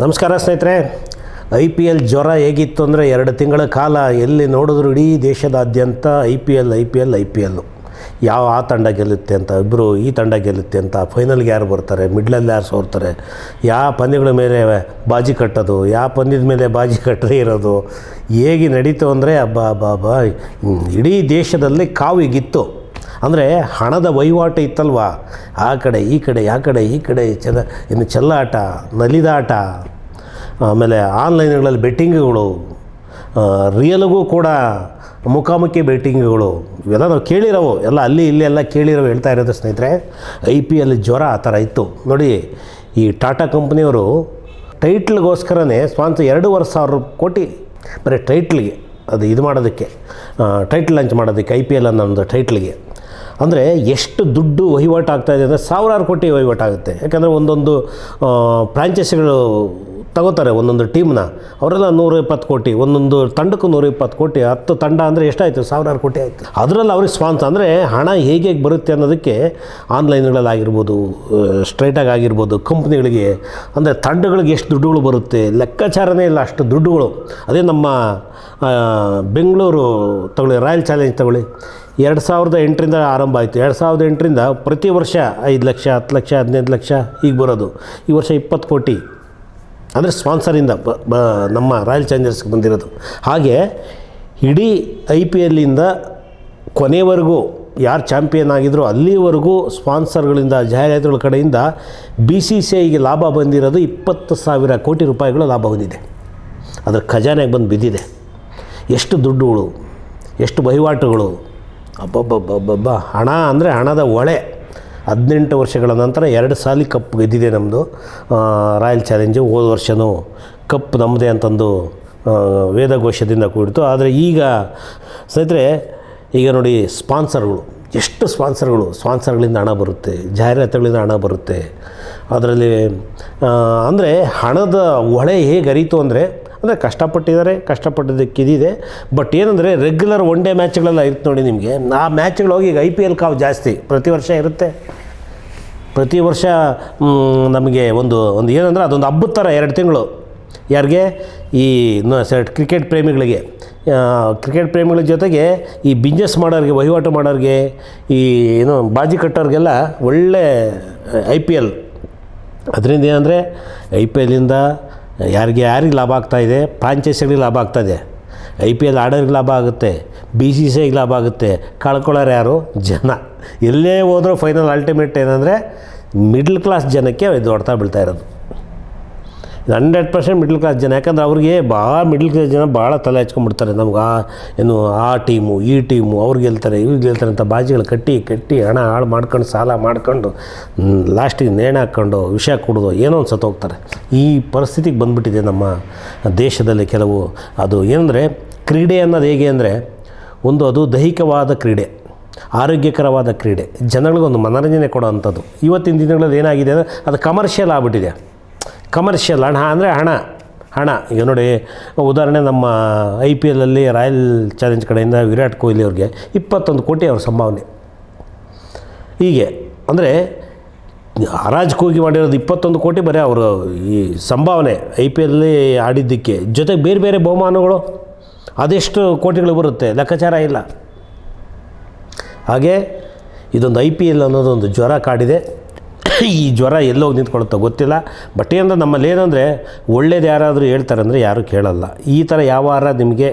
ನಮಸ್ಕಾರ ಸ್ನೇಹಿತರೆ. IPL ಜ್ವರ ಹೇಗಿತ್ತು ಅಂದರೆ 2 ತಿಂಗಳ ಕಾಲ ಎಲ್ಲಿ ನೋಡಿದ್ರು ಇಡೀ ದೇಶದಾದ್ಯಂತ IPL ಯಾವ ಆ ತಂಡ ಗೆಲ್ಲುತ್ತೆ ಅಂತ, ಇಬ್ಬರು ಈ ತಂಡ ಗೆಲ್ಲುತ್ತೆ ಅಂತ, ಫೈನಲ್ಗೆ ಯಾರು ಬರ್ತಾರೆ, ಮಿಡ್ಲಲ್ಲಿ ಯಾರು ಸೋರ್ತಾರೆ, ಯಾವ ಪಂದ್ಯಗಳ ಮೇಲೆ ಬಾಜಿ ಕಟ್ಟೋದು, ಯಾವ ಪಂದ್ಯದ ಮೇಲೆ ಬಾಜಿ ಕಟ್ಟದೇ ಇರೋದು ಹೇಗೆ ನಡೀತು ಅಂದರೆ ಅಬ್ಬಾ ಇಡೀ ದೇಶದಲ್ಲಿ ಕಾವಿಗಿತ್ತು. ಅಂದರೆ ಹಣದ ವಹಿವಾಟು ಇತ್ತಲ್ವ, ಆ ಕಡೆ ಈ ಕಡೆ ಇನ್ನು ಚೆಲ್ಲಾಟ, ನಲಿದಾಟ, ಆಮೇಲೆ ಆನ್ಲೈನ್ಗಳಲ್ಲಿ ಬೆಟ್ಟಿಂಗ್ಗಳು, ರಿಯಲ್ಗೂ ಕೂಡ ಮುಖಾಮುಖಿ ಬೆಟ್ಟಿಂಗ್ಗಳು, ಇವೆಲ್ಲ ನಾವು ಕೇಳಿರೋವು, ಎಲ್ಲ ಅಲ್ಲಿ ಇಲ್ಲಿ ಎಲ್ಲ ಕೇಳಿರೋ ಹೇಳ್ತಾ ಇರೋದು ಸ್ನೇಹಿತರೆ. IPL ಜ್ವರ ಆ ಥರ ಇತ್ತು ನೋಡಿ. ಈ ಟಾಟಾ ಕಂಪ್ನಿಯವರು ಟೈಟ್ಲ್ಗೋಸ್ಕರನೇ ಸ್ಪಾನ್ಸರ್ 2,500 ಕೋಟಿ ಬರೀ ಟೈಟ್ಲಿಗೆ, ಅದು ಇದು ಮಾಡೋದಕ್ಕೆ, ಟೈಟ್ಲ್ ಲಾಂಚ್ ಮಾಡೋದಕ್ಕೆ, IPL ಅನ್ನೋ ಒಂದು ಟೈಟ್ಲಿಗೆ. ಅಂದರೆ ಎಷ್ಟು ದುಡ್ಡು ವಹಿವಾಟು ಆಗ್ತಾಯಿದೆ ಅಂದರೆ ಸಾವಿರಾರು ಕೋಟಿ ವಹಿವಾಟಾಗುತ್ತೆ. ಯಾಕಂದರೆ ಒಂದೊಂದು ಫ್ರಾಂಚೈಸಿಗಳು ತಗೋತಾರೆ ಒಂದೊಂದು ಟೀಮ್ನ, ಅವರೆಲ್ಲ 120 ಕೋಟಿ, ಒಂದೊಂದು ತಂಡಕ್ಕೂ 120 ಕೋಟಿ, 10 ತಂಡ ಅಂದರೆ ಎಷ್ಟಾಯಿತು, ಸಾವಿರಾರು ಕೋಟಿ ಆಯಿತು. ಅದರಲ್ಲಿ ಅವ್ರಿಗೆ ಸ್ಪಾನ್ಸರ್ ಅಂದರೆ ಹಣ ಹೇಗೆ ಬರುತ್ತೆ ಅನ್ನೋದಕ್ಕೆ ಆನ್ಲೈನ್ಗಳಲ್ಲಾಗಿರ್ಬೋದು, ಸ್ಟ್ರೈಟಾಗಿ ಆಗಿರ್ಬೋದು, ಕಂಪ್ನಿಗಳಿಗೆ ಅಂದರೆ ತಂಡಗಳಿಗೆ ಎಷ್ಟು ದುಡ್ಡುಗಳು ಬರುತ್ತೆ ಲೆಕ್ಕಾಚಾರನೇ ಇಲ್ಲ, ಅಷ್ಟು ದುಡ್ಡುಗಳು. ಅದೇ ನಮ್ಮ ಬೆಂಗಳೂರು ತಗೊಳ್ಳಿ, ರಾಯಲ್ ಚಾಲೆಂಜ್ ತಗೊಳ್ಳಿ, 2008ರಿಂದ ಆರಂಭ ಆಯಿತು. 2008ರಿಂದ ಪ್ರತಿ ವರ್ಷ 5 ಲಕ್ಷ, 10 ಲಕ್ಷ, 15 ಲಕ್ಷ ಈಗ ಬರೋದು. ಈ ವರ್ಷ 20 ಕೋಟಿ ಅಂದರೆ ಸ್ಪಾನ್ಸರಿಂದ ನಮ್ಮ ರಾಯಲ್ ಚಾಲೆಂಜರ್ಸ್ಗೆ ಬಂದಿರೋದು. ಹಾಗೆ ಇಡೀ IPLಯಿಂದ ಕೊನೆವರೆಗೂ ಯಾರು ಚಾಂಪಿಯನ್ ಆಗಿದ್ರು ಅಲ್ಲಿವರೆಗೂ ಸ್ಪಾನ್ಸರ್ಗಳಿಂದ, ಜಾಹೀರಾತುಗಳ ಕಡೆಯಿಂದ BCCIಗೆ ಲಾಭ ಬಂದಿರೋದು 20,000 ಕೋಟಿ ರೂಪಾಯಿಗಳು ಲಾಭ ಬಂದಿದೆ. ಅದರ ಖಜಾನೆಗೆ ಬಂದು ಬಿದ್ದಿದೆ. ಎಷ್ಟು ದುಡ್ಡುಗಳು, ಎಷ್ಟು ವಹಿವಾಟುಗಳು, ಅಬ್ಬಬ್ಬಬ್ಬಬ್ಬ. ಹಣ ಅಂದರೆ ಹಣದ ಹೊಳೆ. 18 ವರ್ಷಗಳ ನಂತರ 2 ಸಾಲಿ ಕಪ್ ಗೆದ್ದಿದೆ ನಮ್ಮದು ರಾಯಲ್ ಚಾಲೆಂಜು. ಹೋದ ವರ್ಷವೂ ಕಪ್ ನಮ್ಮದೇ ಅಂತಂದು ವೇದಘೋಷದಿಂದ ಕೂಡಿತು. ಆದರೆ ಈಗ ಸ್ನೇಹಿತರೆ, ಈಗ ನೋಡಿ ಸ್ಪಾನ್ಸರ್ಗಳು, ಎಷ್ಟು ಸ್ಪಾನ್ಸರ್ಗಳಿಂದ ಹಣ ಬರುತ್ತೆ, ಜಾಹೀರಾತುಗಳಿಂದ ಹಣ ಬರುತ್ತೆ. ಅದರಲ್ಲಿ ಅಂದರೆ ಹಣದ ಹೊಳೆ ಹೇಗೆ ಹರಿತು ಅಂದರೆ ಕಷ್ಟಪಟ್ಟಿದ್ದಕ್ಕಿದೆ. ಬಟ್ ಏನಂದರೆ ರೆಗ್ಯುಲರ್ 1 ಡೇ ಮ್ಯಾಚ್ಗಳೆಲ್ಲ ಇರುತ್ತೆ ನೋಡಿ ನಿಮಗೆ. ಆ ಮ್ಯಾಚ್ಗಳು ಹೋಗಿ ಈಗ IPL ಕಾವು ಜಾಸ್ತಿ ಪ್ರತಿ ವರ್ಷ ಇರುತ್ತೆ. ಪ್ರತಿ ವರ್ಷ ನಮಗೆ ಒಂದು ಏನಂದರೆ ಅದೊಂದು ಹಬ್ಬದ ಥರ 2 ತಿಂಗಳು. ಯಾರಿಗೆ? ಈ ಕ್ರಿಕೆಟ್ ಪ್ರೇಮಿಗಳಿಗೆ, ಕ್ರಿಕೆಟ್ ಪ್ರೇಮಿಗಳ ಜೊತೆಗೆ ಈ ಬಿಸ್ನೆಸ್ ಮಾಡೋರಿಗೆ, ವಹಿವಾಟು ಮಾಡೋರಿಗೆ, ಈ ಬಾಜಿ ಕಟ್ಟೋರಿಗೆಲ್ಲ ಒಳ್ಳೆ IPL. ಅದರಿಂದ ಏನಂದರೆ IPLಯಿಂದ ಯಾರಿಗೆ ಲಾಭ ಆಗ್ತಾಯಿದೆ, ಫ್ರಾಂಚೈಸಿಗಳಿಗೆ ಲಾಭ ಆಗ್ತಾಯಿದೆ, IPL ಆಡೋರಿಗೆ ಲಾಭ ಆಗುತ್ತೆ, BCCIಗೆ ಲಾಭ ಆಗುತ್ತೆ. ಕಳ್ಕೊಳ್ಳೋರು ಯಾರು? ಜನ. ಎಲ್ಲೇ ಹೋದರೂ ಫೈನಲ್ ಅಲ್ಟಿಮೇಟ್ ಏನಂದರೆ ಮಿಡ್ಲ್ ಕ್ಲಾಸ್ ಜನಕ್ಕೆ ಇದು ಹೊಡ್ತಾ ಬೀಳ್ತಾ ಇರೋದು. 100% ಮಿಡ್ಲ್ ಕ್ಲಾಸ್ ಜನ. ಯಾಕಂದರೆ ಅವ್ರಿಗೆ ಮಿಡ್ಲ್ ಕ್ಲಾಸ್ ಜನ ಭಾಳ ತಲೆ ಹಚ್ಕೊಂಡ್ಬಿಡ್ತಾರೆ. ನಮ್ಗೆ ಆ ಟೀಮು, ಈ ಟೀಮು, ಅವ್ರಿಗೆ ಗೆಲ್ತಾರೆ, ಇವ್ರಿಗೆ ಗೆಲ್ತಾರೆ ಅಂತ ಬಾಜಿಗಳು ಕಟ್ಟಿ ಹಣ ಹಾಳು ಮಾಡ್ಕೊಂಡು, ಸಾಲ ಮಾಡ್ಕೊಂಡು, ಲಾಸ್ಟಿಗೆ ನೇಣು ಹಾಕ್ಕೊಂಡು ವಿಷ ಕುಡಿದು ಏನೋ ಒಂದು ಸತ್ತೋಗ್ತಾರೆ. ಈ ಪರಿಸ್ಥಿತಿಗೆ ಬಂದುಬಿಟ್ಟಿದೆ ನಮ್ಮ ದೇಶದಲ್ಲಿ ಕೆಲವು. ಅದು ಏನಂದರೆ ಕ್ರೀಡೆ ಅನ್ನೋದು ಹೇಗೆ ಅಂದರೆ ಅದು ದೈಹಿಕವಾದ ಕ್ರೀಡೆ, ಆರೋಗ್ಯಕರವಾದ ಕ್ರೀಡೆ, ಜನಗಳಿಗೊಂದು ಮನೋರಂಜನೆ ಕೊಡೋ ಅಂಥದ್ದು. ಇವತ್ತಿನ ದಿನಗಳಲ್ಲಿ ಏನಾಗಿದೆ ಅಂದರೆ ಅದು ಕಮರ್ಷಿಯಲ್ ಆಗಿಬಿಟ್ಟಿದೆ. ಕಮರ್ಷಿಯಲ್ ಹಣ ಅಂದರೆ ಹಣ. ಈಗ ನೋಡಿ, ಉದಾಹರಣೆ ನಮ್ಮ IPLಲ್ಲಿ ರಾಯಲ್ ಚಾಲೆಂಜ್ ಕಡೆಯಿಂದ ವಿರಾಟ್ ಕೊಹ್ಲಿ ಅವ್ರಿಗೆ 21 ಕೋಟಿ ಅವ್ರ ಸಂಭಾವನೆ. ಹೀಗೆ ಅಂದರೆ ಹರಾಜು ಕೂಗಿ ಮಾಡಿರೋದು 21 ಕೋಟಿ ಬರೀ ಅವರು ಈ ಸಂಭಾವನೆ IPLಲ್ಲಿ ಆಡಿದ್ದಕ್ಕೆ. ಜೊತೆಗೆ ಬೇರೆ ಬಹುಮಾನಗಳು ಅದೆಷ್ಟು ಕೋಟಿಗಳು ಬರುತ್ತೆ, ಲೆಕ್ಕಾಚಾರ ಇಲ್ಲ. ಹಾಗೆ ಇದೊಂದು IPL ಅನ್ನೋದೊಂದು ಜ್ವರ ಕಾಡಿದೆ. ಈ ಜ್ವರ ಎಲ್ಲೋಗಿ ನಿಂತ್ಕೊಳ್ಳುತ್ತೋ ಗೊತ್ತಿಲ್ಲ. ಬಟ್ ಏನಂದ್ರೆ ನಮ್ಮಲ್ಲಿ ಏನಂದರೆ ಒಳ್ಳೇದು ಯಾರಾದರೂ ಹೇಳ್ತಾರೆ ಅಂದರೆ ಯಾರೂ ಕೇಳಲ್ಲ. ಈ ಥರ ಯಾವಾರ ನಿಮಗೆ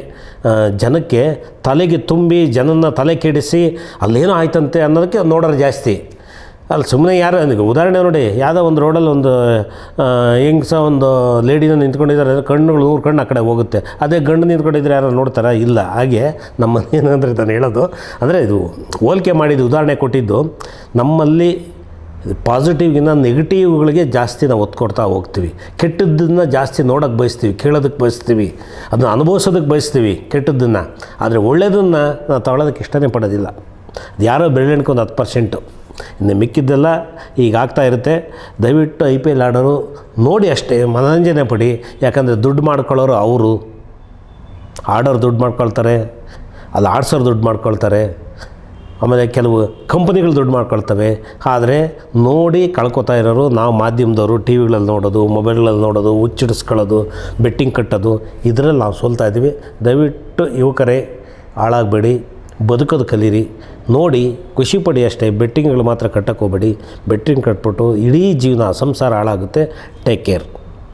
ಜನಕ್ಕೆ ತಲೆಗೆ ತುಂಬಿ ಜನನ ತಲೆ ಕೆಡಿಸಿ ಅಲ್ಲೇನೋ ಆಯ್ತಂತೆ ಅನ್ನೋದಕ್ಕೆ ನೋಡೋರು ಜಾಸ್ತಿ. ಅಲ್ಲಿ ಸುಮ್ಮನೆ ಯಾರು ಉದಾಹರಣೆ ನೋಡಿ, ಯಾವುದೋ ಒಂದು ರೋಡಲ್ಲಿ ಒಂದು ಒಂದು ಲೇಡಿನ ನಿಂತ್ಕೊಂಡಿದ್ದಾರೆ, ಕಣ್ಣುಗಳು 100 ಕಣ್ಣು ಆ ಕಡೆ ಹೋಗುತ್ತೆ. ಅದೇ ಗಂಡು ನಿಂತ್ಕೊಂಡಿದ್ರೆ ಯಾರು ನೋಡ್ತಾರಾ? ಇಲ್ಲ. ಹಾಗೆ ನಮ್ಮಲ್ಲಿ ಏನಂದರೆ ನಾನು ಹೇಳೋದು ಅಂದರೆ ಇದು ಹೋಲಿಕೆ ಮಾಡಿದ್ದು, ಉದಾಹರಣೆ ಕೊಟ್ಟಿದ್ದು. ನಮ್ಮಲ್ಲಿ ಪಾಸಿಟಿವ್ಗಿನ್ನ ನೆಗೆಟಿವ್ಗಳಿಗೆ ಜಾಸ್ತಿ ನಾವು ಒತ್ತು ಕೊಡ್ತಾ ಹೋಗ್ತೀವಿ. ಕೆಟ್ಟದ್ದನ್ನು ಜಾಸ್ತಿ ನೋಡೋಕ್ಕೆ ಬಯಸ್ತೀವಿ, ಕೇಳೋದಕ್ಕೆ ಬಯಸ್ತೀವಿ, ಅದನ್ನು ಅನುಭವಿಸೋದಕ್ಕೆ ಬಯಸ್ತೀವಿ ಕೆಟ್ಟದ್ದನ್ನು. ಆದರೆ ಒಳ್ಳೆಯದನ್ನು ನಾವು ತಗೊಳ್ಳೋದಕ್ಕೆ ಇಷ್ಟನೇ ಪಡೋದಿಲ್ಲ. ಅದು ಯಾರೋ ಬೆರಳೆಣ್ಕೆ ಒಂದು 10%, ಇನ್ನು ಮಿಕ್ಕಿದ್ದೆಲ್ಲ ಈಗ ಆಗ್ತಾ ಇರುತ್ತೆ. ದಯವಿಟ್ಟು IPL ಆಡೋರು ನೋಡಿ ಅಷ್ಟೇ, ಮನೋರಂಜನೆ ಪಡಿ. ಯಾಕಂದರೆ ದುಡ್ಡು ಮಾಡ್ಕೊಳ್ಳೋರು ಅವರು, ಆಡೋರು ದುಡ್ಡು ಮಾಡ್ಕೊಳ್ತಾರೆ, ಅಲ್ಲಿ ಆಡ್ಸೋರು ದುಡ್ಡು ಮಾಡ್ಕೊಳ್ತಾರೆ. ಆಮೇಲೆ ಕೆಲವು ಕಂಪ್ನಿಗಳು ದುಡ್ಡು ಮಾಡ್ಕೊಳ್ತವೆ. ಆದರೆ ನೋಡಿ ಕಳ್ಕೊತಾ ಇರೋರು ನಾವು ಮಾಧ್ಯಮದವರು, ಟಿ ವಿಗಳಲ್ಲಿ ನೋಡೋದು, ಮೊಬೈಲ್ಗಳಲ್ಲಿ ನೋಡೋದು, ಹುಚ್ಚಿಡಿಸ್ಕೊಳ್ಳೋದು, ಬೆಟ್ಟಿಂಗ್ ಕಟ್ಟೋದು, ಇದರಲ್ಲಿ ನಾವು ಸೋಲ್ತಾ ಇದ್ದೀವಿ. ದಯವಿಟ್ಟು ಯುವಕರೇ ಹಾಳಾಗಬೇಡಿ, ಬದುಕೋದು ಕಲೀರಿ, ನೋಡಿ ಖುಷಿಪಡಿ ಅಷ್ಟೇ. ಬೆಟ್ಟಿಂಗ್ಗಳು ಮಾತ್ರ ಕಟ್ಟಕ್ಕೆ ಹೋಗಬೇಡಿ. ಬೆಟ್ಟಿಂಗ್ ಕಟ್ಬಿಟ್ಟು ಇಡೀ ಜೀವನ ಸಂಸಾರ ಹಾಳಾಗುತ್ತೆ. Take care.